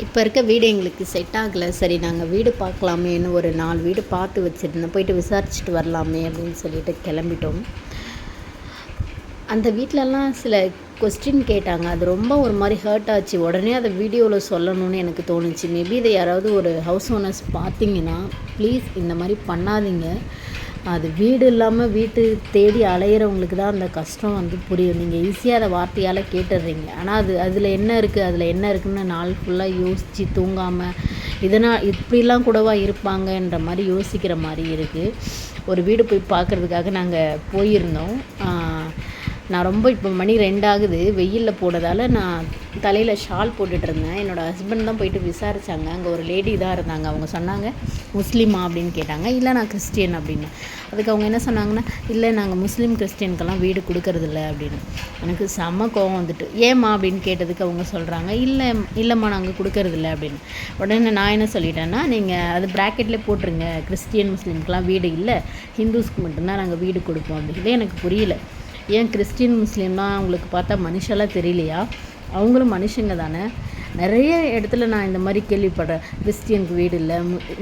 இப்போ இருக்க வீடு எங்களுக்கு செட் ஆகலை. சரி நாங்கள் வீடு பார்க்கலாமேன்னு ஒரு 4 வீடு பார்த்து வச்சுருந்தேன். போயிட்டு விசாரிச்சுட்டு வரலாமே அப்படின்னு சொல்லிட்டு கிளம்பிட்டோம். அந்த வீட்டிலலாம் சில கொஸ்டின் கேட்டாங்க. அது ரொம்ப ஒரு மாதிரி ஹர்ட் ஆச்சு. உடனே அதை வீடியோவில் சொல்லணும்னு எனக்கு தோணுச்சு. மேபி இதை யாராவது ஒரு ஹவுஸ் ஓனர்ஸ் பார்த்தீங்கன்னா ப்ளீஸ் இந்த மாதிரி பண்ணாதீங்க. அது வீடு இல்லாமல் வீட்டு தேடி அலையிறவங்களுக்கு தான் அந்த கஷ்டம் புரியும். நீங்கள் ஈஸியாக அதை வார்த்தையால் கேட்டுடுறீங்க. ஆனால் அதில் என்ன இருக்குதுன்னு நாள் ஃபுல்லாக யோசித்து தூங்காமல் இதனால் இப்படிலாம் கூடவா இருப்பாங்கன்ற மாதிரி யோசிக்கிற மாதிரி இருக்குது. ஒரு வீடு போய் பார்க்குறதுக்காக நாங்கள் போயிருந்தோம். நான் ரொம்ப இப்போ மணி 2 ஆகுது. வெயிலில் போனதால் நான் தலையில் ஷால் போட்டுட்ருந்தேன். என்னோடய ஹஸ்பண்ட் தான் போயிட்டு விசாரித்தாங்க. அங்கே ஒரு லேடி தான் இருந்தாங்க. அவங்க சொன்னாங்க, முஸ்லீமா அப்படின்னு கேட்டாங்க. இல்லை நான் கிறிஸ்டியன் அப்படின்னு. அதுக்கு அவங்க என்ன சொன்னாங்கன்னா, இல்லை நாங்கள் முஸ்லீம் கிறிஸ்டியனுக்கெல்லாம் வீடு கொடுக்கறதில்ல அப்படின்னு. எனக்கு செம்ம கோவம் வந்துட்டு, ஏம்மா அப்படின்னு கேட்டதுக்கு அவங்க சொல்கிறாங்க, இல்லைம்மா நாங்கள் கொடுக்கறதில்ல அப்படின்னு. உடனே நான் என்ன சொல்லிட்டேன்னா, நீங்கள் அது ப்ராக்கெட்லேயே போட்டுருங்க, கிறிஸ்டியன் முஸ்லீமுக்கெலாம் வீடு இல்லை, ஹிந்துஸ்க்கு மட்டும்தான் நாங்கள் வீடு கொடுப்போம் அப்படின்னு. எனக்கு புரியல, ஏன் கிறிஸ்டின் முஸ்லீம்லாம் அவங்களுக்கு பார்த்தா மனுஷெல்லாம் தெரியலையா? அவங்களும் மனுஷங்க தானே. நிறைய இடத்துல நான் இந்த மாதிரி கேள்விப்படுறேன், கிறிஸ்டியனுக்கு வீடு இல்லை,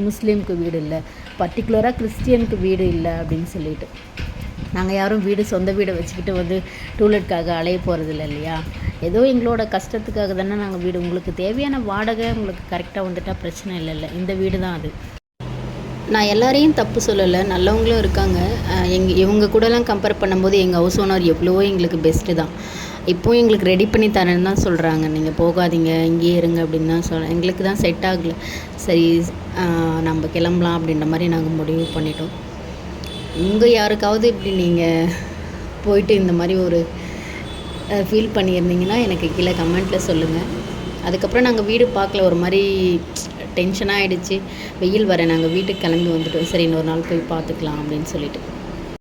முஸ்லீமுக்கு வீடு இல்லை, பர்டிகுலராக கிறிஸ்டியனுக்கு வீடு இல்லை அப்படின்னு சொல்லிட்டு. நாங்கள் யாரும் சொந்த வீடை வச்சுக்கிட்டு டூலெட்காக அலைய போகிறதில்ல இல்லையா? ஏதோ எங்களோட கஷ்டத்துக்காக தானே நாங்கள் வீடு, உங்களுக்கு தேவையான வாடகை உங்களுக்கு கரெக்டாக வந்துட்டால் பிரச்சனை இல்லைல்ல. இந்த வீடு தான் அது. நான் எல்லாரையும் தப்பு சொல்லலை, நல்லவங்களும் இருக்காங்க. இவங்க கூடலாம் கம்பேர் பண்ணும்போது எங்கள் ஹவுஸ் ஓனர் எவ்வளவோ எங்களுக்கு பெஸ்ட்டு தான். இப்போவும் எங்களுக்கு ரெடி பண்ணி தரேன்னு தான் சொல்கிறாங்க. நீங்கள் போகாதீங்க, இங்கேயே இருங்க அப்படின்னு தான் சொல்கிறேன். எங்களுக்கு தான் செட் ஆகலை. சரி நம்ம கிளம்பலாம் அப்படின்ற மாதிரி நாங்கள் முடிவு பண்ணிட்டோம். உங்கள் யாருக்காவது இப்படி நீங்கள் போயிட்டு இந்த மாதிரி ஒரு ஃபீல் பண்ணியிருந்தீங்கன்னா எனக்கு கீழே கமெண்ட்டில் சொல்லுங்கள். அதுக்கப்புறம் நாங்கள் வீடு பார்க்கல, ஒரு மாதிரி டென்ஷனாக ஆகிடுச்சு. வெயில் வர நாங்கள் வீட்டுக்கு கிளம்பி வந்துட்டோம். சரி இன்னொரு நாள் போய் பார்த்துக்கலாம் அப்படின்னு சொல்லிட்டு.